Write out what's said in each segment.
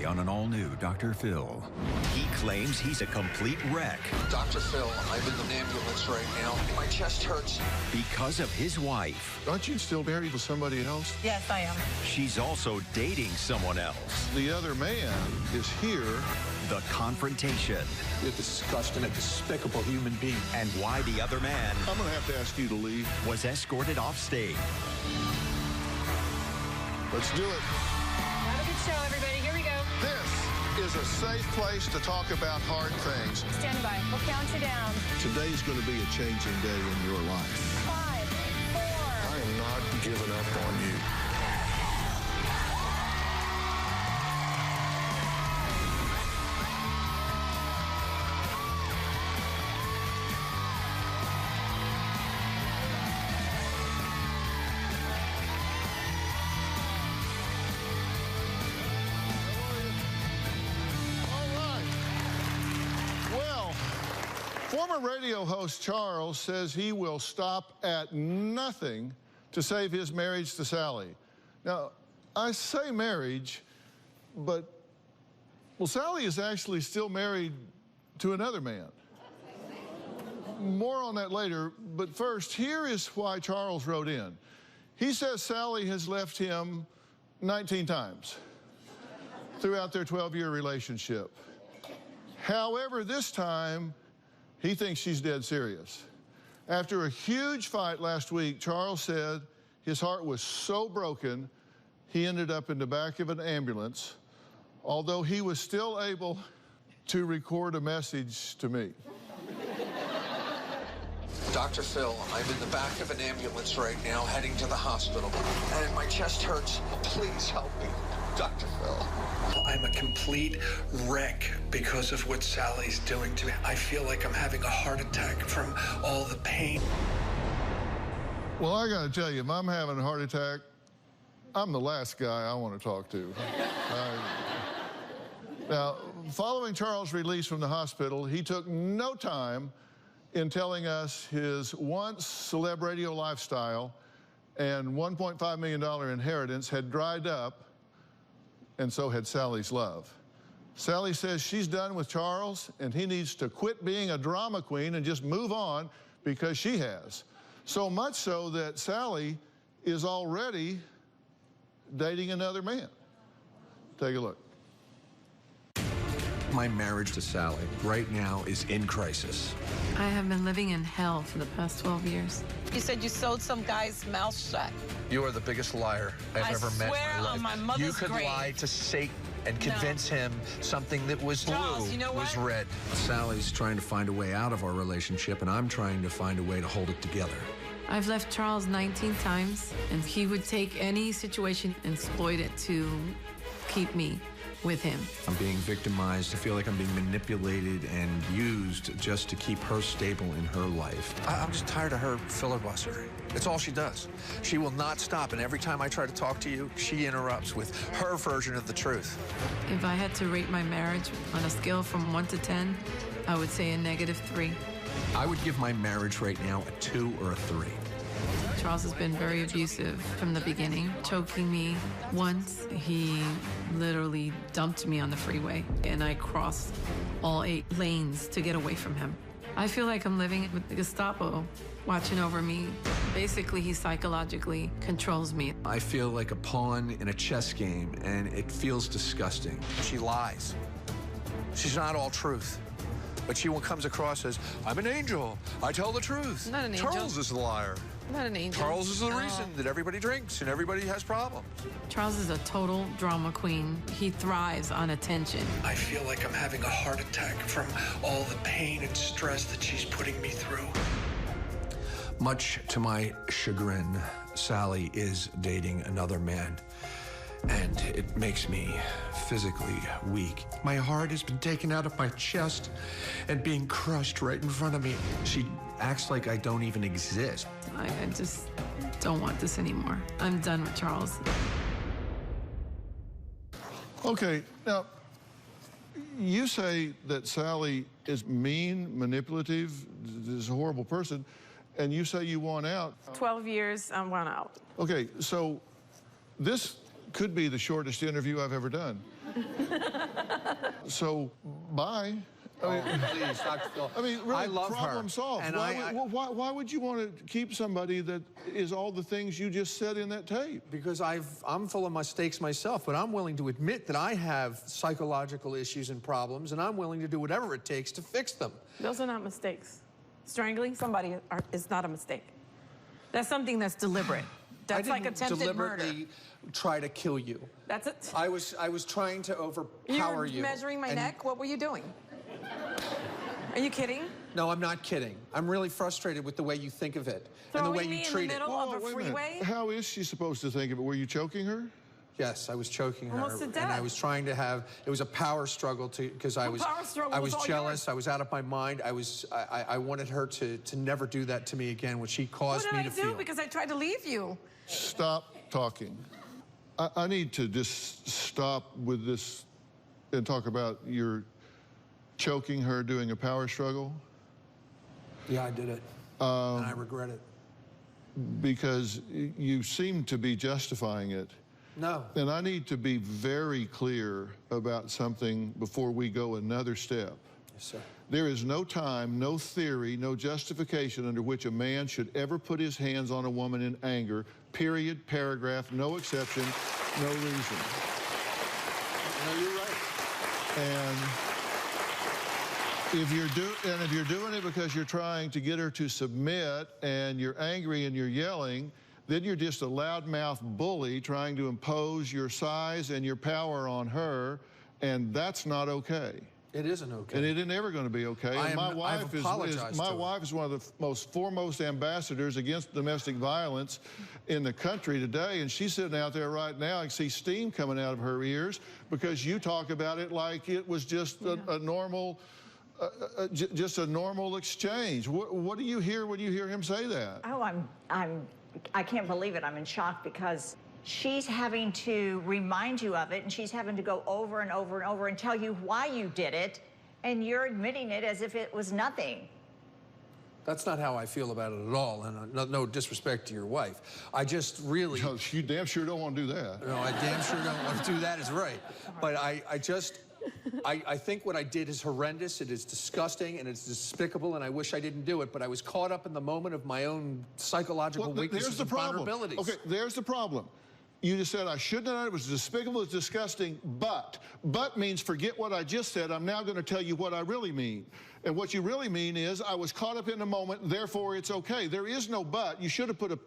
Monday on an all-new Dr. Phil. He claims he's a complete wreck. Dr. Phil, I'm in an ambulance right now. My chest hurts. Because of his wife. Aren't you still married to somebody else? Yes, I am. She's also dating someone else. The other man is here. The confrontation. You're a disgusting, a despicable human being. And why the other man I'm going to have to ask you to leave. was escorted off stage. Let's do it. Have a good show, everybody. Here we go. This is a safe place to talk about hard things. Stand by. We'll count you down. Today's going to be a changing day in your life. 5, 4. I am not giving up on you. Former radio host Charles says he will stop at nothing to save his marriage to Sally. Now, I say marriage, but, well, Sally is actually still married to another man. More on that later, but first, here is why Charles wrote in. He says Sally has left him 19 times throughout their 12-year relationship. However, this time, he thinks she's dead serious. After a huge fight last week, Charles said his heart was so broken, he ended up in the back of an ambulance, although he was still able to record a message to me. Dr. Phil, I'm in the back of an ambulance right now, heading to the hospital. And my chest hurts. Please help me, Dr. Phil. I'm a complete wreck because of what Sally's doing to me. I feel like I'm having a heart attack from all the pain. Well, I gotta tell you, if I'm having a heart attack, I'm the last guy I want to talk to. Now, following Charles' release from the hospital, he took no time in telling us his once celeb radio lifestyle and $1.5 million inheritance had dried up, and so had Sally's love. Sally says she's done with Charles, and he needs to quit being a drama queen and just move on because she has. So much so that Sally is already dating another man. Take a look. My marriage to Sally right now is in crisis. I have been living in hell for the past 12 years. You said you sewed some guy's mouth shut. You are the biggest liar I've ever met in my life. I swear on my mother's You could grave. lie to Satan and convince him something that was Charles, blue you know was what? red. Sally's trying to find a way out of our relationship, and I'm trying to find a way to hold it together. I've left Charles 19 times, and he would take any situation and exploit it to keep me with him. I'm being victimized. I feel like I'm being manipulated and used just to keep her stable in her life. I'm just tired of her filibustering. It's all she does. She will not stop, and every time I try to talk to you, she interrupts with her version of the truth. If I had to rate my marriage on a scale from 1 to 10, I would say a -3. I would give my marriage right now a 2 or a 3. Charles has been very abusive from the beginning, choking me. Once, he literally dumped me on the freeway, and I crossed all 8 lanes to get away from him. I feel like I'm living with the Gestapo watching over me. Basically, he psychologically controls me. I feel like a pawn in a chess game, and it feels disgusting. She lies. She's not all truth. But she comes across as, I'm an angel. I tell the truth. I'm not an angel. Charles is the liar. I'm not an angel. Charles is the reason that everybody drinks and everybody has problems. Charles is a total drama queen. He thrives on attention. I feel like I'm having a heart attack from all the pain and stress that she's putting me through. Much to my chagrin, Sally is dating another man, and it makes me physically weak. My heart has been taken out of my chest and being crushed right in front of me. She acts like I don't even exist. I just don't want this anymore. I'm done with Charles. Okay, now, you say that Sally is mean, manipulative, is a horrible person, and you say you want out. 12 years, I want out. Okay, so this could be the shortest interview I've ever done. So, bye. Please, Dr. Phil. I mean, really, I love problem her. solved. And why would you want to keep somebody that is all the things you just said in that tape? Because I'm full of mistakes myself, but I'm willing to admit that I have psychological issues and problems, and I'm willing to do whatever it takes to fix them. Those are not mistakes. Strangling somebody is not a mistake. That's something that's deliberate. That's like attempted murder. Deliberately try to kill you. That's it. I was trying to overpower you. You were measuring my neck? What were you doing? Are you kidding? No, I'm not kidding. I'm really frustrated with the way you think of it and the way you treat it. In the middle of a freeway? How is she supposed to think of it? Were you choking her? Yes, I was choking her, Almost to death. and I was trying to have. It was a power struggle because I was all jealous. yours. I was out of my mind. I wanted her to never do that to me again, which she caused me to feel. What did I do? Because I tried to leave you. Stop talking. I need to just stop with this and talk about your choking her doing a power struggle. Yeah, I did it, and I regret it. Because you seem to be justifying it. No. And I need to be very clear about something before we go another step. Yes, sir. There is no time, no theory, no justification under which a man should ever put his hands on a woman in anger. Period, paragraph, no exception, no reason. No, you're right. And if you're doing it because you're trying to get her to submit and you're angry and you're yelling, then you're just a loudmouth bully trying to impose your size and your power on her, and that's not okay. It isn't okay. And it isn't ever going to be okay. And my wife is one of the most foremost ambassadors against domestic violence in the country today, and she's sitting out there right now. I can see steam coming out of her ears because you talk about it like it was just a normal. Just a normal exchange. What do you hear when you hear him say that? Oh, I can't believe it. I'm in shock because she's having to remind you of it, and she's having to go over and over and over and tell you why you did it, and you're admitting it as if it was nothing. That's not how I feel about it at all, and no disrespect to your wife. I just really... No, you damn sure don't want to do that. No, I damn sure don't want to do that is right. But I think what I did is horrendous, it is disgusting, and it's despicable, and I wish I didn't do it, but I was caught up in the moment of my own psychological weaknesses and vulnerabilities. Okay, there's the problem. You just said I shouldn't have done it, it was despicable, it's disgusting, but means forget what I just said, I'm now going to tell you what I really mean. And what you really mean is I was caught up in the moment, therefore it's okay. There is no but. You should have put a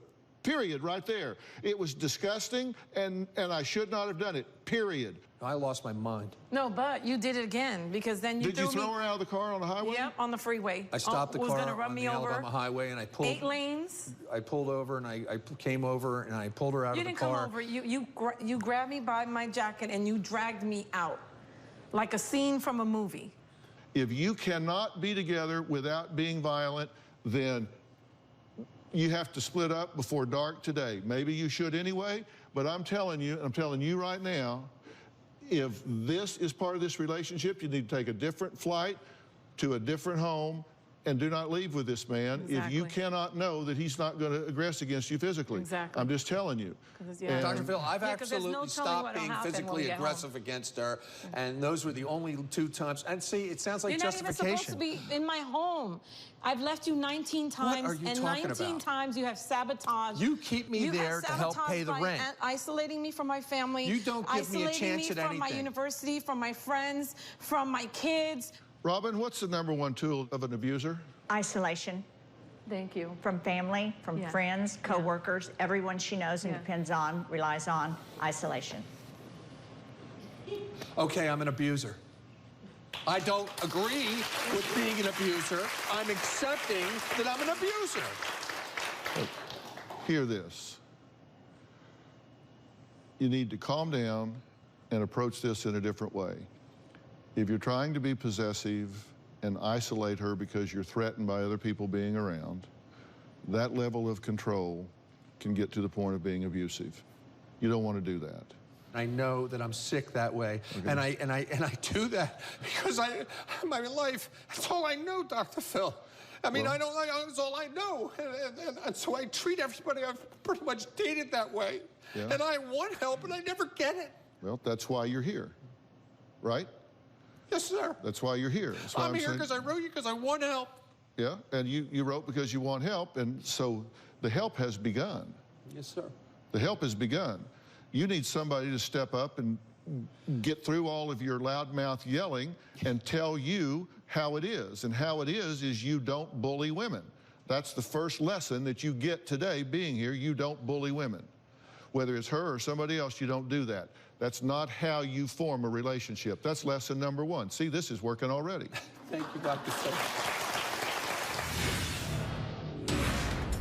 period right there. It was disgusting, and I should not have done it, period. I lost my mind. No, but you did it again because then you Did you throw her out of the car on the highway? Yep, on the freeway. I stopped the car run on me the over. Alabama highway, and I pulled... 8 lanes. I pulled over, and I came over, and I pulled her out of the car. You didn't come over. You grabbed me by my jacket, and you dragged me out like a scene from a movie. If you cannot be together without being violent, then you have to split up before dark today. Maybe you should anyway, but I'm telling you right now, if this is part of this relationship, you need to take a different flight to a different home and do not leave with this man if you cannot know that he's not going to aggress against you physically. Exactly. I'm just telling you. Dr. Phil, I've absolutely stopped being physically aggressive against her, and those were the only 2 times. And see, it sounds like justification. You're not even supposed to be in my home. I've left you 19 times, what are you and talking 19 about? times you have sabotaged. You keep me there to help pay the rent. Isolating me from my family. You don't give me a chance at anything. From my university, from my friends, from my kids. Robin, what's the #1 tool of an abuser? Isolation. Thank you. From family, from friends, co-workers, everyone she knows and depends on, relies on, isolation. Okay, I'm an abuser. I don't agree with being an abuser. I'm accepting that I'm an abuser. Look, hear this. You need to calm down and approach this in a different way. If you're trying to be possessive and isolate her because you're threatened by other people being around, that level of control can get to the point of being abusive. You don't want to do that. I know that I'm sick that way, okay. and I do that because my life, that's all I know, Dr. Phil. I mean, that's all I know, and so I treat everybody I've pretty much dated that way, and I want help, and I never get it. Well, that's why you're here. right? Yes, sir. That's why you're here. That's why I'm here saying- because I wrote you because I want help. Yeah, and you wrote because you want help, and so the help has begun. Yes, sir. The help has begun. You need somebody to step up and get through all of your loudmouth yelling and tell you how it is. And how it is you don't bully women. That's the first lesson that you get today being here. You don't bully women. Whether it's her or somebody else, you don't do that. That's not how you form a relationship. That's lesson number one. See, this is working already. Thank you, Dr. Phil.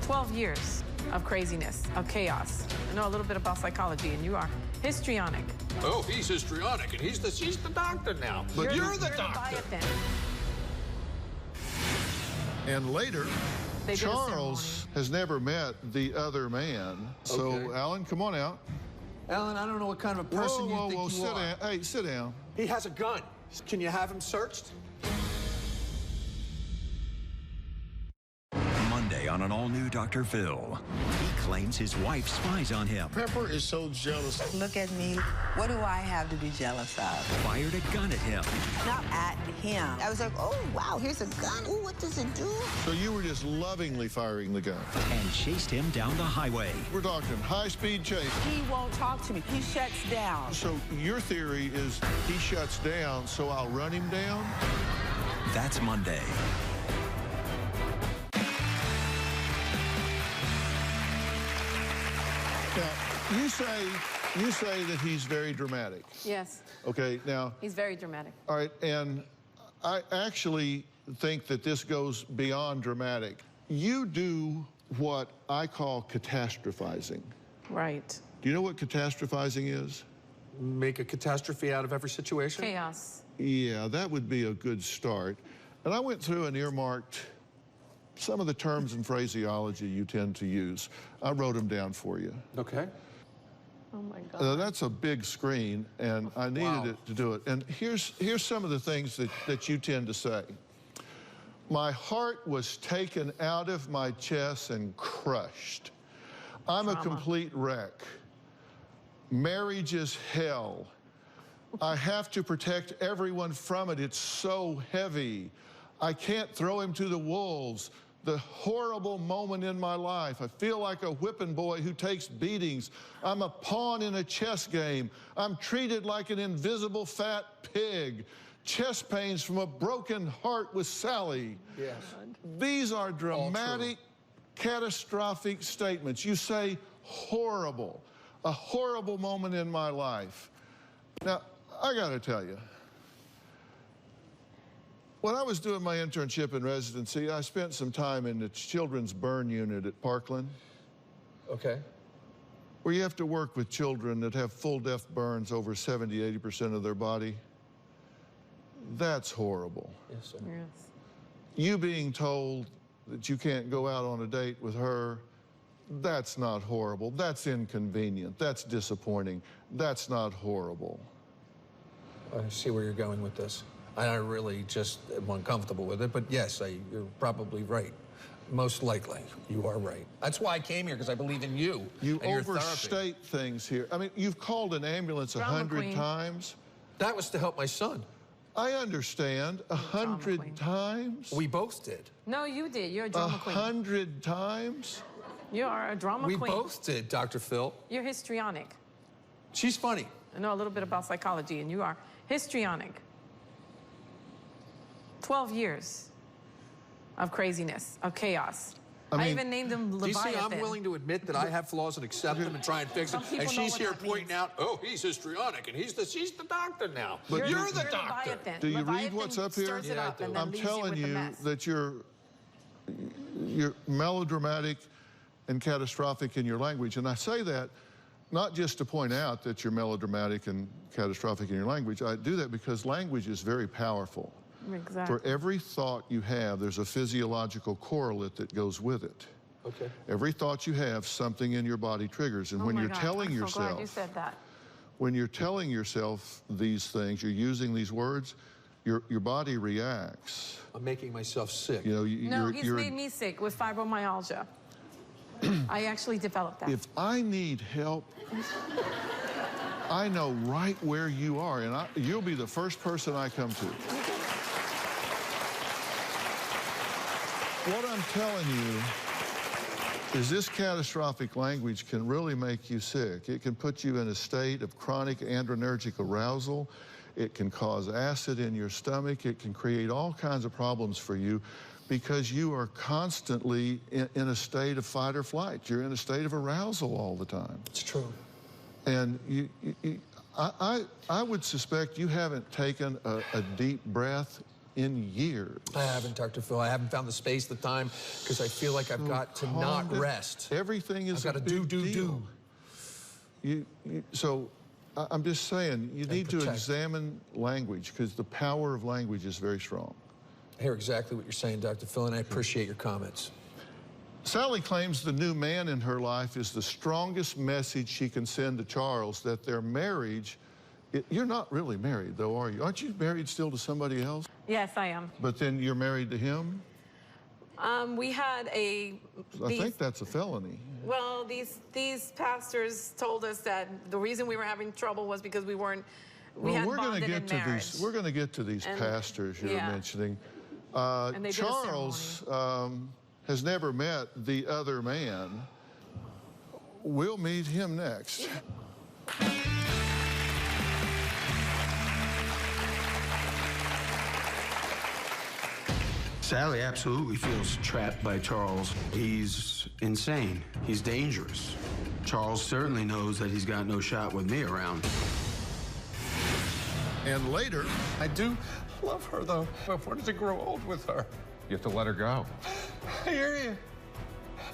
12 years of craziness, of chaos. I know a little bit about psychology, and you are histrionic. Oh, he's histrionic, and she's the doctor now. But you're the doctor. Leviathan. And later, They did a Charles has never met the other man. So, Okay. Alan, come on out. Alan, I don't know what kind of a person you think you sit are. down. Hey, sit down. He has a gun. Can you have him searched? Monday on an all-new Dr. Phil. He claims his wife spies on him. Pepper is so jealous. Look at me. What do I have to be jealous of? Fired a gun at him. Not at him. I was like, oh, wow, here's a gun. Ooh, what does it do? So you were just lovingly firing the gun. And chased him down the highway. We're talking high-speed chase. He won't talk to me. He shuts down. So your theory is he shuts down, so I'll run him down? That's Monday. Now, you say that he's very dramatic. Yes, Okay, now, he's very dramatic. all right, and I actually think that this goes beyond dramatic. You do what I call catastrophizing. Right. Do you know what catastrophizing is? Make a catastrophe out of every situation? Chaos. Yeah, that would be a good start. And I went through and earmarked some of the terms and phraseology you tend to use. I wrote them down for you. Okay. Oh my God. That's a big screen, and I needed it to do it. And here's some of the things that you tend to say. My heart was taken out of my chest and crushed. I'm a complete wreck. Marriage is hell. I have to protect everyone from it. It's so heavy. I can't throw him to the wolves. The horrible moment in my life. I feel like a whipping boy who takes beatings. I'm a pawn in a chess game. I'm treated like an invisible fat pig. Chest pains from a broken heart with Sally. Yes. These are dramatic, catastrophic statements. You say horrible, a horrible moment in my life. Now, I got to tell you, when I was doing my internship and residency, I spent some time in the children's burn unit at Parkland, Okay. where you have to work with children that have full depth burns over 70, 80% of their body. That's horrible. Yes, sir. Yes. You being told that you can't go out on a date with her, that's not horrible. That's inconvenient. That's disappointing. That's not horrible. I see where you're going with this. I really just am uncomfortable with it, but yes, you're probably right. Most likely, you are right. That's why I came here, because I believe in you. You and your therapy. overstate things here. I mean, you've called an ambulance Drama 100 queen. times. That was to help my son. I understand. 100 queen. times? We both did. No, you did. You're a drama queen. 100 times? You are a drama We queen. both did, Dr. Phil. You're histrionic. She's funny. I know a little bit about psychology, and you are histrionic. 12 years of craziness, of chaos. I mean, even named him Do you see, Leviathan. I'm willing to admit that I have flaws and accept them and try and fix them. Some people And know she's what here that pointing means. out, oh, he's histrionic, and she's the doctor now. But you're the doctor. Leviathan. Do you read Leviathan what's up here? stirs it Yeah, I up do. and then I'm leaves telling you, with you the mess. that you're melodramatic and catastrophic in your language. And I say that not just to point out that you're melodramatic and catastrophic in your language. I do that because language is very powerful. Exactly. For every thought you have, there's a physiological correlate that goes with it. Okay. Every thought you have, something in your body triggers. And Oh when my you're God, telling I'm so glad you yourself, said that. when you're telling yourself these things, you're using these words, your body reacts. I'm making myself sick. You know, No, he's made me sick with fibromyalgia. I actually developed that. If I need help, I know right where you are, and you'll be the first person I come to. What I'm telling you is this catastrophic language can really make you sick. It can put you in a state of chronic adrenergic arousal. It can cause acid in your stomach. It can create all kinds of problems for you because you are constantly in a state of fight or flight. You're in a state of arousal all the time. It's true. And I would suspect you haven't taken a deep breath in years. I haven't, Dr. Phil. I haven't found the space, the time, because I feel like I've got to not rest. Everything is I've got to do. So I'm just saying, you need to examine language, because the power of language is very strong. I hear exactly what you're saying, Dr. Phil, and I appreciate your comments. Sally claims the new man in her life is the strongest message she can send to Charles, that their marriage, you're not really married, though, are you? Aren't you married still to somebody else? Yes, I am. But then you're married to him? We had I think that's a felony. Well, these pastors told us that the reason we were having trouble was because we hadn't bonded in marriage. We're going to get to these pastors you're mentioning. Charles has never met the other man. We'll meet him next. Sally absolutely feels trapped by Charles. He's insane. He's dangerous. Charles certainly knows that he's got no shot with me around. And later, I do love her, though. But when does it grow old with her? You have to let her go. I hear you.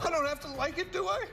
I don't have to like it, do I?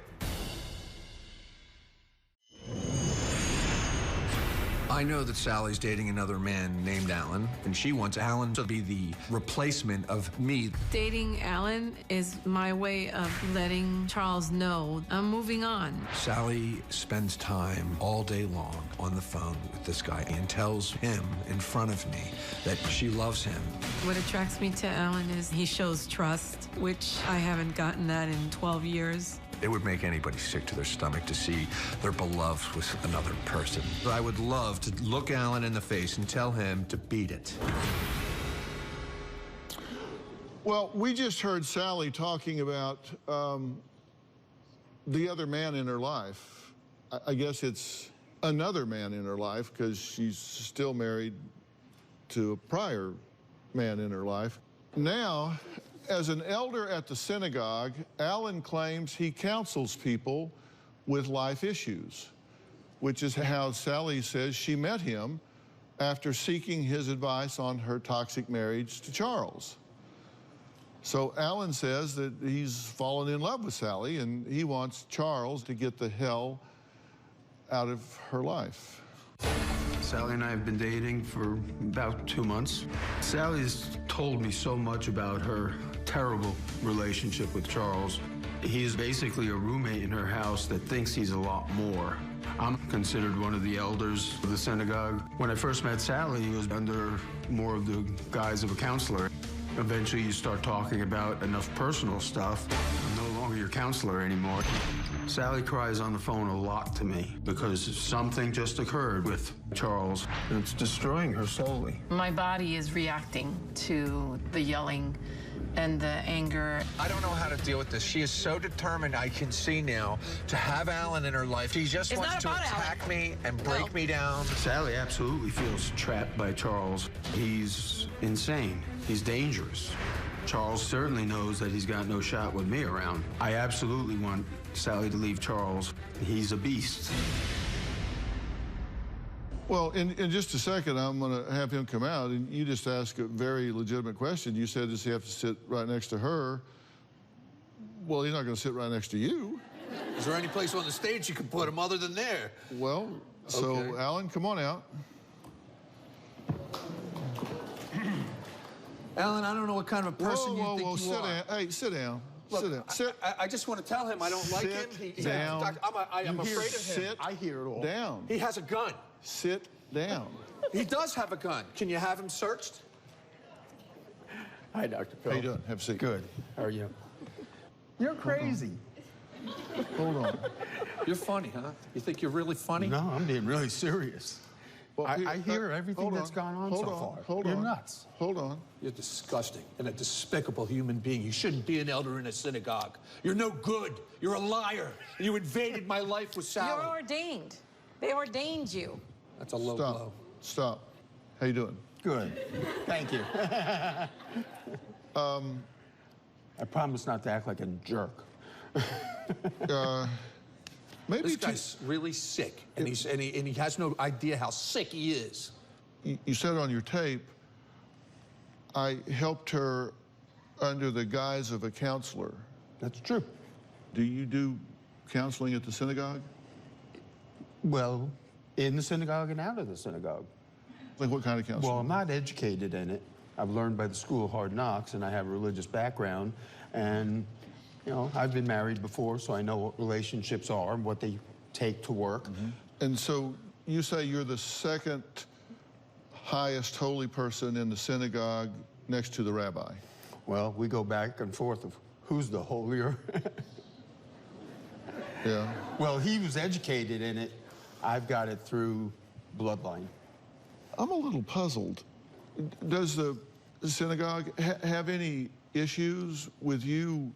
I know that Sally's dating another man named Alan, and she wants Alan to be the replacement of me. Dating Alan is my way of letting Charles know I'm moving on. Sally spends time all day long on the phone with this guy and tells him in front of me that she loves him. What attracts me to Alan is he shows trust, which I haven't gotten that in 12 years. It would make anybody sick to their stomach to see their beloved with another person. I would love to look Alan in the face and tell him to beat it. well, we just heard Sally talking about the other man in her life. I guess it's another man in her life because she's still married to a prior man in her life. Now, as an elder at the synagogue, Alan claims he counsels people with life issues, which is how Sally says she met him after seeking his advice on her toxic marriage to Charles. So Alan says that he's fallen in love with Sally and he wants Charles to get the hell out of her life. Sally and I have been dating for about 2 months. Sally's told me so much about her terrible relationship with Charles. He's basically a roommate in her house that thinks he's a lot more. I'm considered one of the elders of the synagogue. When I first met Sally, he was under more of the guise of a counselor. Eventually, you start talking about enough personal stuff. I'm no longer your counselor anymore. Sally cries on the phone a lot to me because something just occurred with Charles, and it's destroying her slowly. My body is reacting to the yelling and the anger. I don't know how to deal with this. She is so determined, I can see now, to have Alan in her life. She just wants to attack me and break me down. Sally absolutely feels trapped by Charles. He's insane. He's dangerous. Charles certainly knows that he's got no shot with me around. I absolutely want Sally to leave Charles. He's a beast. Well, in just a second, I'm going to have him come out, and you just ask a very legitimate question. You said, does he have to sit right next to her? Well, he's not going to sit right next to you. Is there any place on the stage you can put him other than there? Well, so, Okay. Alan, come on out. Alan, I don't know what kind of a person you think you sit are. down. Hey, sit down. Look, sit down. Sit I just want to tell him I don't like him. Sit down. I'm You hear afraid of him. sit I hear it all. down. He has a gun. Sit down. He does have a gun. Can you have him searched? Hi, Dr. Phil. How you doing? Have a seat. Good. How are you? You're crazy. Hold on. You're funny, huh? You think you're really funny? No, I'm being really serious. Well, I hear everything that's gone on so far. Hold You're on. nuts. Hold on. You're disgusting and a despicable human being. You shouldn't be an elder in a synagogue. You're no good. You're a liar. You invaded my life with Sally. You're ordained. They ordained you. That's a low Stop. blow. Stop. How you doing? Good. Thank you. I promise not to act like a jerk. Maybe This guy's really sick, and he has no idea how sick he is. you said on your tape, I helped her under the guise of a counselor. That's true. Do you do counseling at the synagogue? Well, in the synagogue and out of the synagogue. Like what kind of counseling? Well, I'm not educated in it. I've learned by the School of Hard Knocks, and I have a religious background. And, you know, I've been married before, so I know what relationships are and what they take to work. And so you say you're the second highest holy person in the synagogue next to the rabbi. Well, we go back and forth of who's the holier. Yeah. Well, he was educated in it. I've got it through bloodline. I'm a little puzzled. Does the synagogue have any issues with you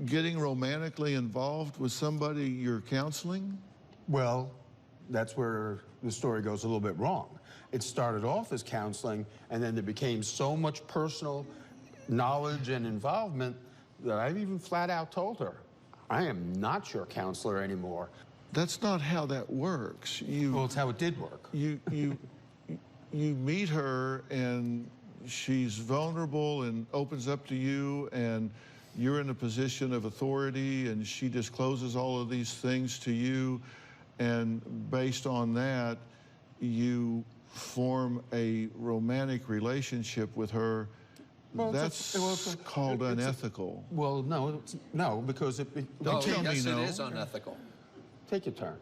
getting romantically involved with somebody you're counseling? Well, that's where the story goes a little bit wrong. It started off as counseling, and then there became so much personal knowledge and involvement that I've even flat out told her, I am not your counselor anymore. That's not how that works. Well, it's how it did work. You meet her and she's vulnerable and opens up to you, and you're in a position of authority, and she discloses all of these things to you, and based on that, you form a romantic relationship with her. Well, that's called unethical. Well, no, because it. Don't tell me Yes, no. it is unethical. Take your turn.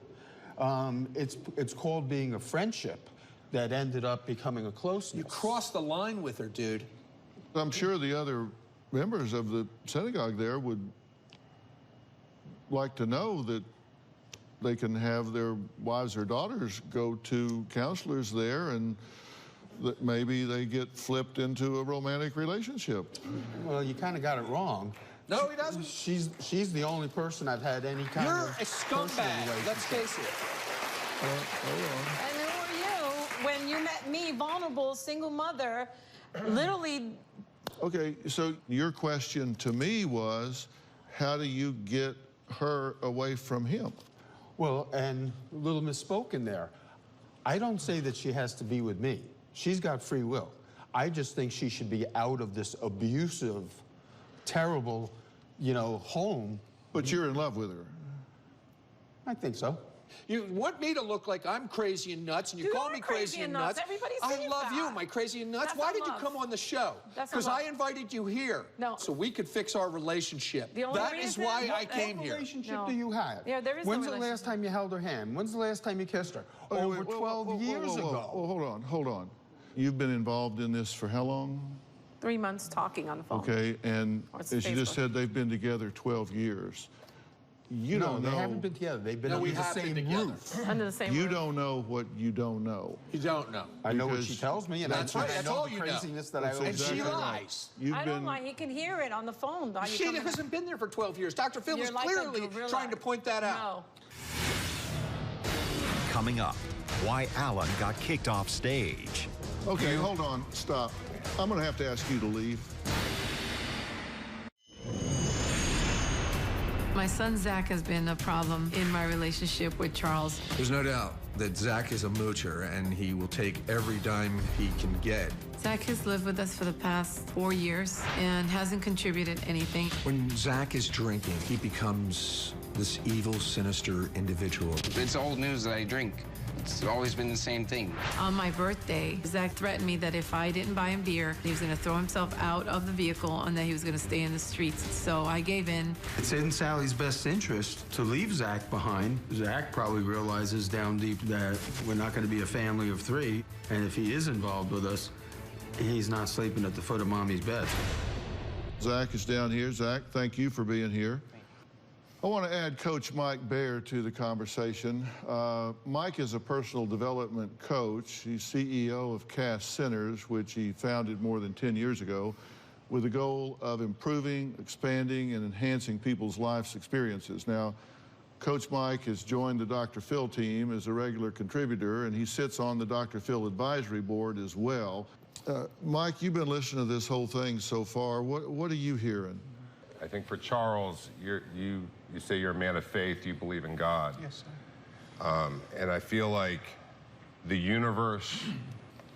It's called being a friendship that ended up becoming a closeness. You crossed the line with her, dude. I'm sure the other members of the synagogue there would like to know that they can have their wives or daughters go to counselors there, and that maybe they get flipped into a romantic relationship. Well, you kind of got it wrong. No, he doesn't. She's the only person I've had any kind You're of a scumbag. Let's face it. And who are you when you met me, vulnerable, single mother, literally? Okay, so your question to me was, how do you get her away from him? Well, and a little misspoken there. I don't say that she has to be with me. She's got free will. I just think she should be out of this abusive, terrible, home. But you're in love with her. I think so. You want me to look like I'm crazy and nuts, and you call me crazy and nuts. Everybody's I saying love that. you. Am I crazy and nuts? That's Why not did you love. come on the show? That's not Because I love. invited you here. No. So we could fix our relationship. The only That is reason- why I What came What here. relationship No. do you have? Yeah, there is no When's the last relationship. time you held her hand? When's the last time you kissed her? Over 12 years ago. Well, hold on. You've been involved in this for how long? 3 months talking on the phone. Okay, and Or it's as you just Facebook. said, they've been together 12 years. You No, don't know. they haven't been together. They've been No, under we the have been same together. roof. Under the same You roof. don't know what you don't know. You don't know. I know what Because she tells me, and That's I right, that's know all the you know. craziness that I That's always And she exactly right. lies. You've I been. don't mind. He can hear it on the phone. How you She coming- hasn't been there for 12 years. Dr. Phil You're is like a clearly gorilla. trying to point that out. No. Coming up, why Alan got kicked off stage. Okay, hold on. Stop. I'm going to have to ask you to leave. My son Zach has been a problem in my relationship with Charles. There's no doubt that Zach is a moocher, and he will take every dime he can get. Zach has lived with us for the past 4 years and hasn't contributed anything. When Zach is drinking, he becomes this evil, sinister individual. It's old news that I drink. It's always been the same thing. On my birthday, Zach threatened me that if I didn't buy him beer, he was going to throw himself out of the vehicle and that he was going to stay in the streets. So I gave in. It's in Sally's best interest to leave Zach behind. Zach probably realizes down deep that we're not going to be a family of 3, and if he is involved with us, he's not sleeping at the foot of Mommy's bed. Zach is down here. Zach, thank you for being here. I want to add Coach Mike Baer to the conversation. Mike is a personal development coach. He's CEO of Cast Centers, which he founded more than 10 years ago, with the goal of improving, expanding, and enhancing people's life's experiences. Now, Coach Mike has joined the Dr. Phil team as a regular contributor, and he sits on the Dr. Phil advisory board as well. Mike, you've been listening to this whole thing so far. What are you hearing? I think for Charles, you say you're a man of faith, you believe in God. Yes, sir. And I feel like the universe,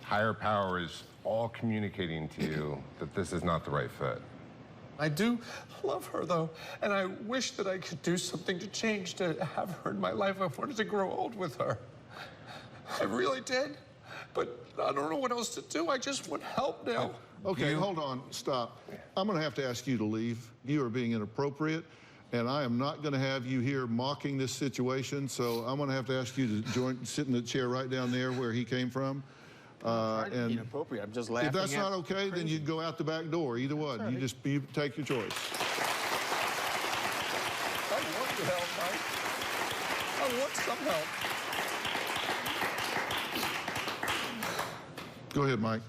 higher power is all communicating to you that this is not the right fit. I do love her, though, and I wish that I could do something to change, to have her in my life. I wanted to grow old with her. I really did, but I don't know what else to do. I just want help now. Okay, hold on, stop. I'm going to have to ask you to leave. You are being inappropriate, and I am not going to have you here mocking this situation, so I'm going to have to ask you to sit in the chair right down there where he came from. And inappropriate. I'm just laughing. If that's not okay, then you go out the back door. Either one. Right. You take your choice. I want your help, Mike. I want some help. Go ahead, Mike.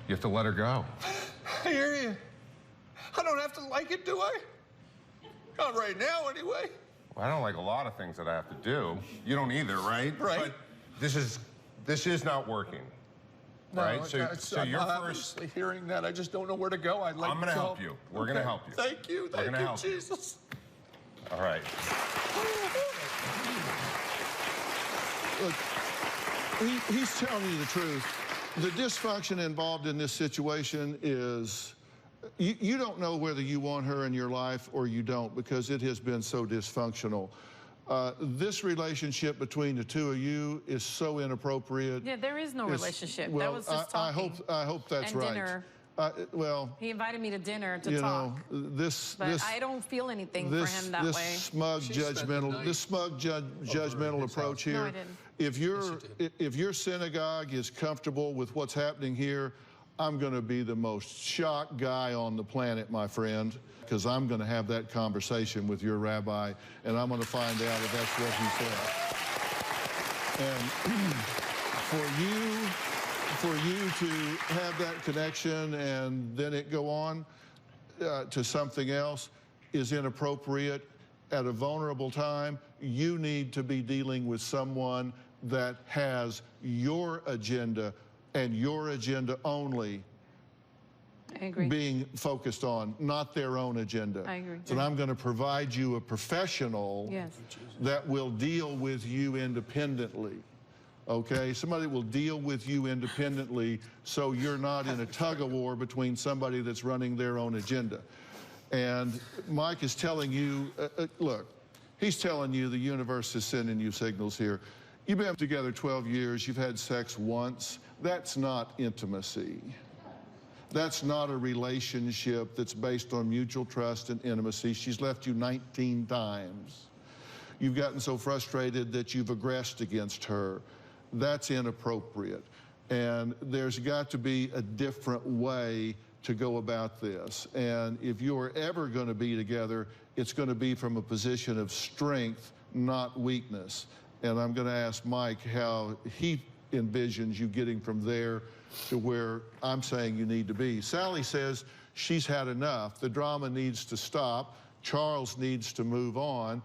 You have to let her go. I hear you. I don't have to like it, do I? Not right now, anyway. Well, I don't like a lot of things that I have to do. You don't either, right? Right. But this is not working. No, right? So I'm you're obviously hearing that. I just don't know where to go. I'd like I'm going to help you. We're going to help you. Thank you. Thank you, Jesus. All right. Look, he's telling you the truth. The dysfunction involved in this situation is you don't know whether you want her in your life or you don't, because it has been so dysfunctional. This relationship between the two of you is so inappropriate. Yeah, there is no relationship. Well, that was just talking. I hope that's and right. Dinner. Well, he invited me to dinner to you talk. Know, but I don't feel anything for him that way. Smug judgmental approach here. No, I didn't. If your synagogue is comfortable with what's happening here, I'm going to be the most shocked guy on the planet, my friend, because I'm going to have that conversation with your rabbi, and I'm going to find out if that's what he said. And for you to have that connection and then it go on to something else is inappropriate at a vulnerable time. You need to be dealing with someone that has your agenda and your agenda only being focused on, not their own agenda. I agree. So I'm going to provide you a professional that will deal with you independently. Okay, somebody will deal with you independently so you're not in a tug-of-war between somebody that's running their own agenda. And Mike is telling you, look, he's telling you the universe is sending you signals here. You've been together 12 years, you've had sex once. That's not intimacy. That's not a relationship that's based on mutual trust and intimacy. She's left you 19 times. You've gotten so frustrated that you've aggressed against her. That's inappropriate. And there's got to be a different way to go about this. And if you're ever going to be together, it's going to be from a position of strength, not weakness. And I'm going to ask Mike how he envisions you getting from there to where I'm saying you need to be. Sally says she's had enough. The drama needs to stop. Charles needs to move on.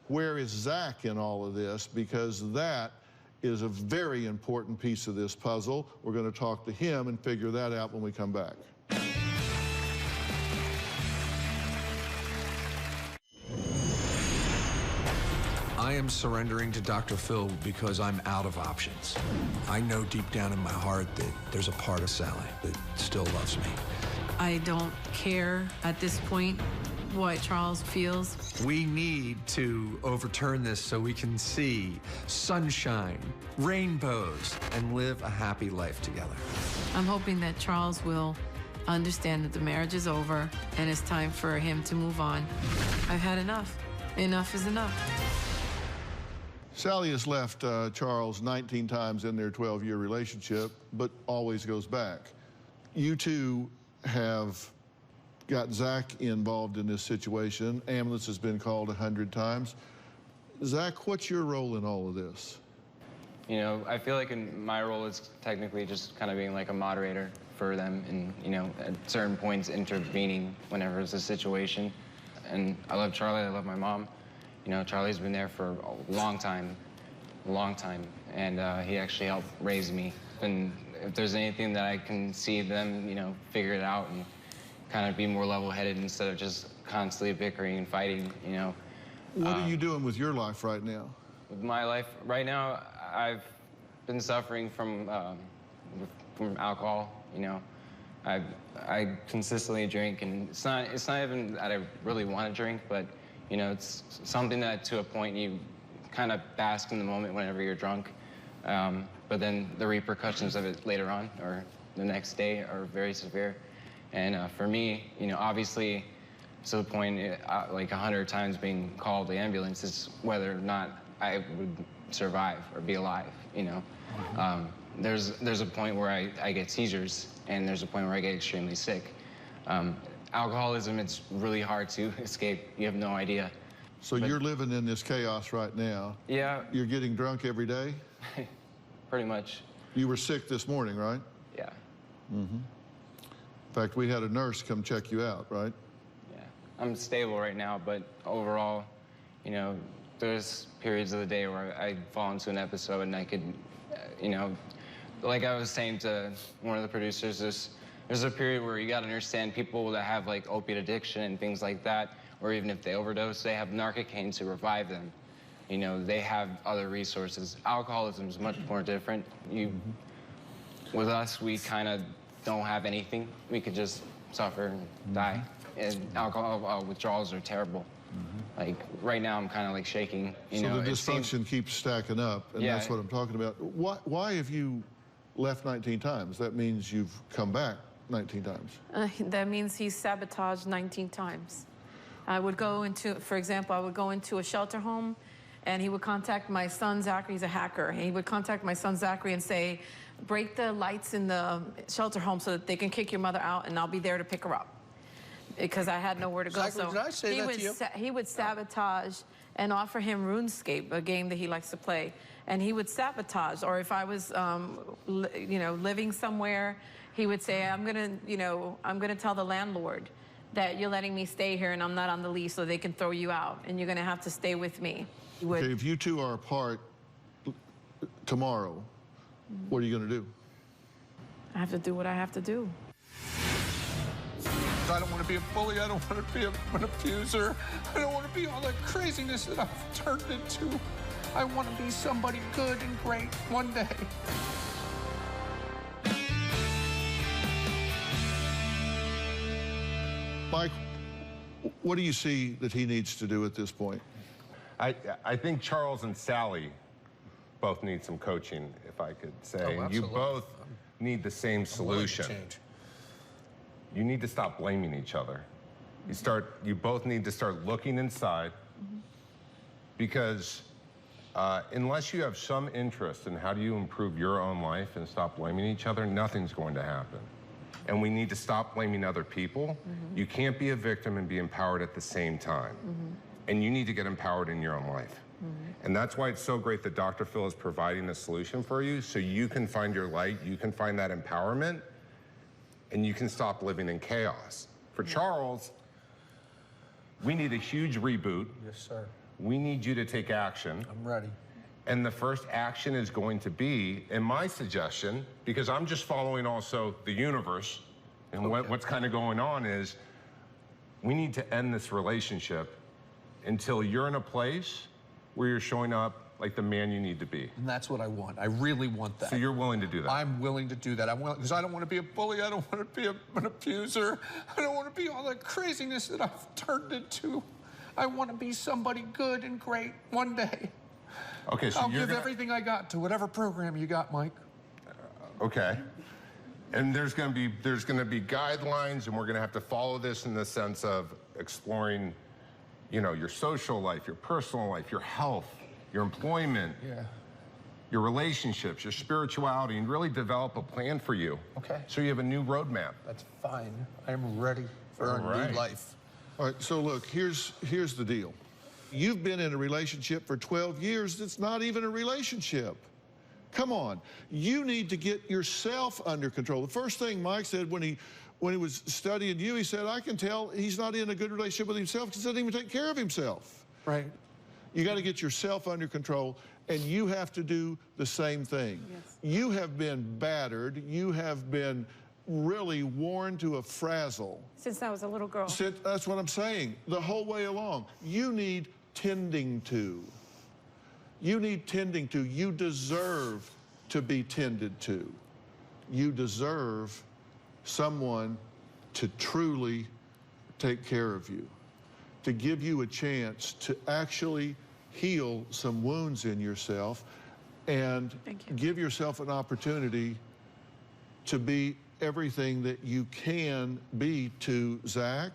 Where is Zach in all of this? Because that is a very important piece of this puzzle. We're going to talk to him and figure that out when we come back. I am surrendering to Dr. Phil because I'm out of options. I know deep down in my heart that there's a part of Sally that still loves me. I don't care at this point what Charles feels. We need to overturn this so we can see sunshine, rainbows, and live a happy life together. I'm hoping that Charles will understand that the marriage is over and it's time for him to move on. I've had enough. Enough is enough. Sally has left Charles 19 times in their 12-year relationship, but always goes back. You two have got Zach involved in this situation. Ambulance has been called 100 times. Zach, what's your role in all of this? You know, I feel like my role is technically just kind of being like a moderator for them and, you know, at certain points intervening whenever it's a situation. And I love Charlie, I love my mom. You know, Charlie's been there for a long time, and he actually helped raise me. And if there's anything that I can see them, you know, figure it out and kind of be more level-headed instead of just constantly bickering and fighting, you know. What are you doing with your life right now? With my life right now, I've been suffering from alcohol. You know, I consistently drink, and it's not even that I really want to drink, but you know, it's something that to a point you kind of bask in the moment whenever you're drunk, but then the repercussions of it later on or the next day are very severe. And for me, you know, obviously, to the point, like 100 times being called the ambulance is whether or not I would survive or be alive, you know. There's a point where I get seizures, and there's a point where I get extremely sick. Alcoholism, it's really hard to escape. You have no idea. So you're living in this chaos right now? Yeah. You're getting drunk every day? Pretty much. You were sick this morning, right? Yeah. Mm-hmm. In fact, we had a nurse come check you out, right? Yeah. I'm stable right now, but overall, you know, there's periods of the day where I fall into an episode and I could, you know, like I was saying to one of the producers, there's a period where you got to understand people that have like opiate addiction and things like that, or even if they overdose, they have Narcocaine to revive them. You know, they have other resources. Alcoholism is much more different. With us, we kind of don't have anything. We could just suffer and die. And alcohol withdrawals are terrible. Like, right now, I'm kind of like shaking. You know, the dysfunction keeps stacking up, and that's what I'm talking about. Why have you left 19 times? That means you've come back 19 times. That means he's sabotaged 19 times. I would go into, for example, I would go into a shelter home, and he would contact my son, Zachary. He's a hacker. And he would contact my son, Zachary, and say, break the lights in the shelter home so that they can kick your mother out, and I'll be there to pick her up. Because I had nowhere to go. Zachary, did I say that to you? He would sabotage and offer him RuneScape, a game that he likes to play. And he would sabotage. Or if I was, you know, living somewhere, he would say, I'm gonna tell the landlord that you're letting me stay here and I'm not on the lease, so they can throw you out, and you're gonna have to stay with me. Okay, if you two are apart tomorrow, what are you gonna do? I have to do what I have to do. I don't want to be a bully. I don't want to be an abuser. I don't want to be all that craziness that I've turned into. I want to be somebody good and great one day. Mike, what do you see that he needs to do at this point? I think Charles and Sally both need some coaching, if I could say. Oh, You both need the same solution. Change. You need to stop blaming each other. You both need to start looking inside, because unless you have some interest in how do you improve your own life and stop blaming each other, nothing's going to happen. And we need to stop blaming other people. You can't be a victim and be empowered at the same time. And you need to get empowered in your own life. And that's why it's so great that Dr. Phil is providing a solution for you, so you can find your light, you can find that empowerment, and you can stop living in chaos. For Charles, we need a huge reboot. Yes, sir. We need you to take action. I'm ready. And the first action is going to be, in my suggestion, because I'm just following also the universe, and what's kind of going on is, we need to end this relationship until you're in a place where you're showing up like the man you need to be. And that's what I want. I really want that. So you're willing to do that? I'm willing to do that. I'm willing, because I don't want to be a bully. I don't want to be an abuser. I don't want to be all that craziness that I've turned into. I want to be somebody good and great one day. Okay, so I'll give everything I got to whatever program you got, Mike. Okay. And there's going to be guidelines, and we're going to have to follow this in the sense of exploring, you know, your social life, your personal life, your health, your employment, your relationships, your spirituality, and really develop a plan for you. Okay. So you have a new roadmap. That's fine. I am ready. for a right. new life. All right, so look, here's the deal. You've been in a relationship for 12 years that's not even a relationship. Come on. You need to get yourself under control. The first thing Mike said when he was studying you, he said, I can tell he's not in a good relationship with himself because he doesn't even take care of himself. Right. You got to get yourself under control, and you have to do the same thing. Yes. You have been battered. You have been really worn to a frazzle. Since I was a little girl. That's what I'm saying. The whole way along. You need tending to. You need tending to. You deserve to be tended to. You deserve someone to truly take care of you, to give you a chance to actually heal some wounds in yourself and give yourself an opportunity to be everything that you can be to Zach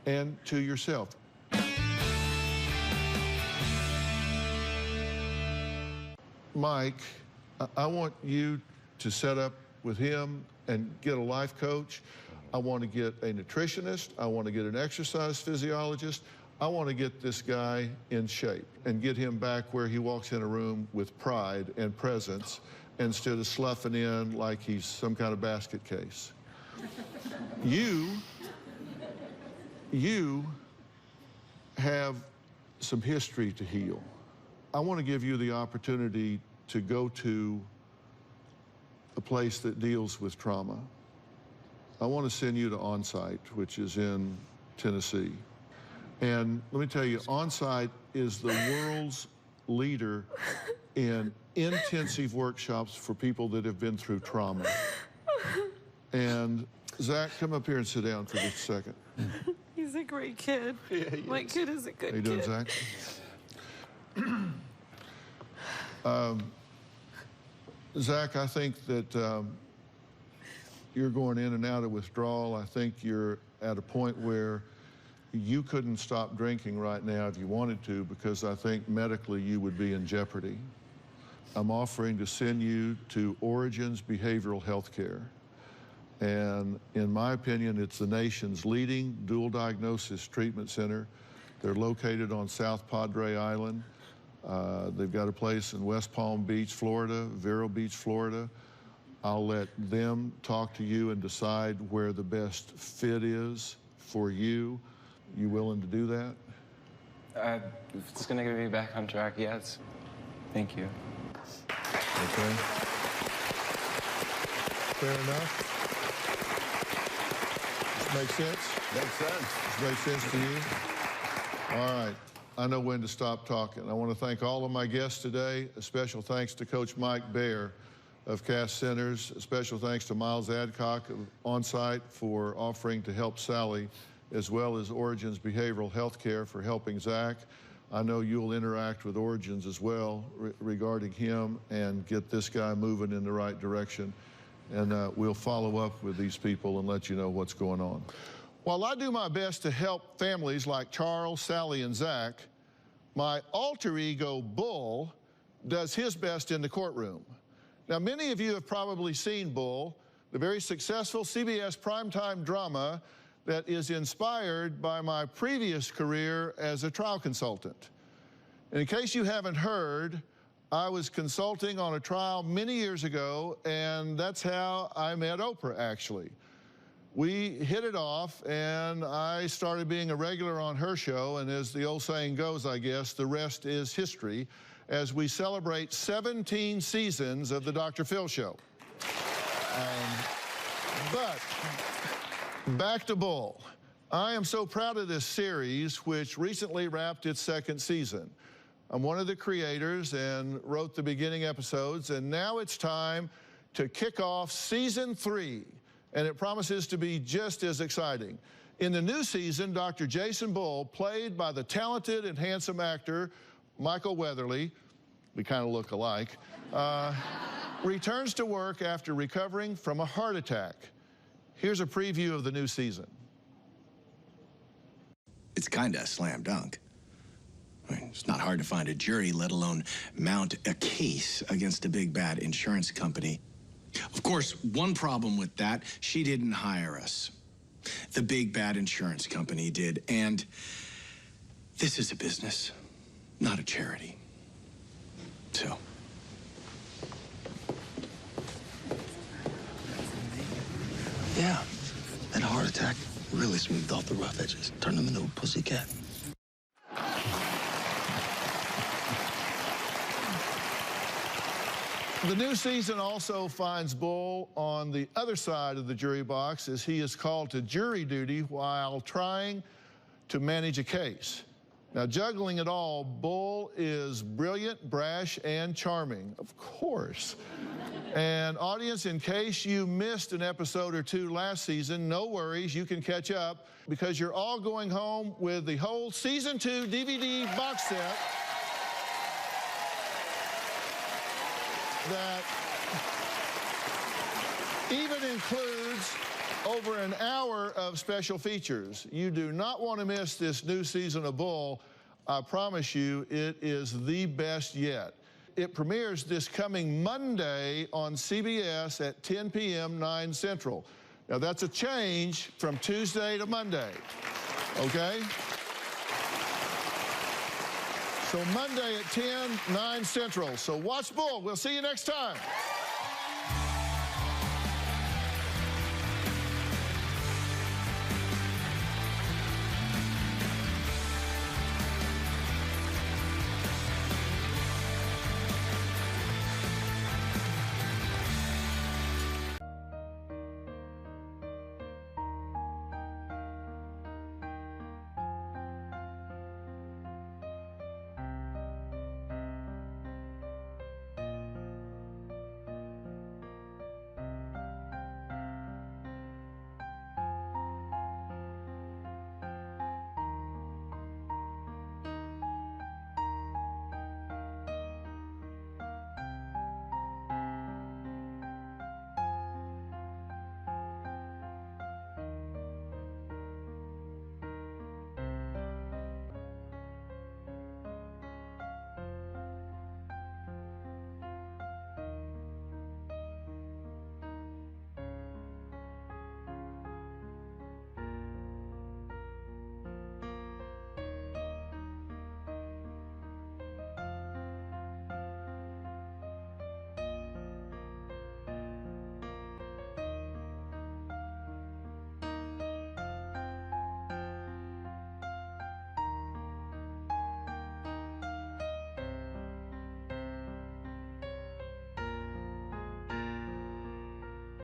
and to yourself. Mike, I want you to set up with him and get a life coach. I want to get a nutritionist. I want to get an exercise physiologist. I want to get this guy in shape and get him back where he walks in a room with pride and presence instead of sloughing in like he's some kind of basket case. You have some history to heal. I want to give you the opportunity to go to a place that deals with trauma. I want to send you to Onsite, which is in Tennessee. And let me tell you, Onsite is the world's leader in intensive workshops for people that have been through trauma. And Zach, come up here and sit down for just a second. He's a great kid. Yeah, My kid is a good How you doing, kid. Zach? Zach, I think that you're going in and out of withdrawal. I think you're at a point where you couldn't stop drinking right now if you wanted to, because I think medically you would be in jeopardy. I'm offering to send you to Origins Behavioral Health Care. And in my opinion, it's the nation's leading dual diagnosis treatment center. They're located on South Padre Island. They've got a place in West Palm Beach, Florida, Vero Beach, Florida. I'll let them talk to you and decide where the best fit is for you. You willing to do that? If it's gonna get me back on track, yes. Thank you. Okay. Fair enough. Makes sense? Makes sense. Makes sense to you? All right. I know when to stop talking. I want to thank all of my guests today. A special thanks to Coach Mike Baer of Cass Centers. A special thanks to Miles Adcock of Onsite for offering to help Sally, as well as Origins Behavioral Health Care for helping Zach. I know you'll interact with Origins as well regarding him and get this guy moving in the right direction. And we'll follow up with these people and let you know what's going on. While I do my best to help families like Charles, Sally, and Zach, my alter ego, Bull, does his best in the courtroom. Now, many of you have probably seen Bull, the very successful CBS primetime drama that is inspired by my previous career as a trial consultant. And in case you haven't heard, I was consulting on a trial many years ago, and that's how I met Oprah, actually. We hit it off, and I started being a regular on her show, and as the old saying goes, I guess, the rest is history, as we celebrate 17 seasons of the Dr. Phil Show. But back to Bull. I am so proud of this series, which recently wrapped its second season. I'm one of the creators and wrote the beginning episodes, and now it's time to kick off season 3, and it promises to be just as exciting. In the new season, Dr. Jason Bull, played by the talented and handsome actor Michael Weatherly, we kind of look alike, returns to work after recovering from a heart attack. Here's a preview of the new season. It's kind of a slam dunk. I mean, it's not hard to find a jury, let alone mount a case against a big bad insurance company. Of course, one problem with that, she didn't hire us. The big bad insurance company did. And this is a business, not a charity. So. Yeah, that heart attack really smoothed off the rough edges, turned him into a pussycat. The new season also finds Bull on the other side of the jury box as he is called to jury duty while trying to manage a case. Now, juggling it all, Bull is brilliant, brash, and charming, of course. And audience, in case you missed an episode or two last season, no worries, you can catch up because you're all going home with the whole Season 2 DVD box set that even includes over an hour of special features. You do not want to miss this new season of Bull. I promise you, it is the best yet. It premieres this coming Monday on CBS at 10 p.m., 9 Central. Now, that's a change from Tuesday to Monday, okay? So Monday at 10, 9 Central. So watch Bull. We'll see you next time.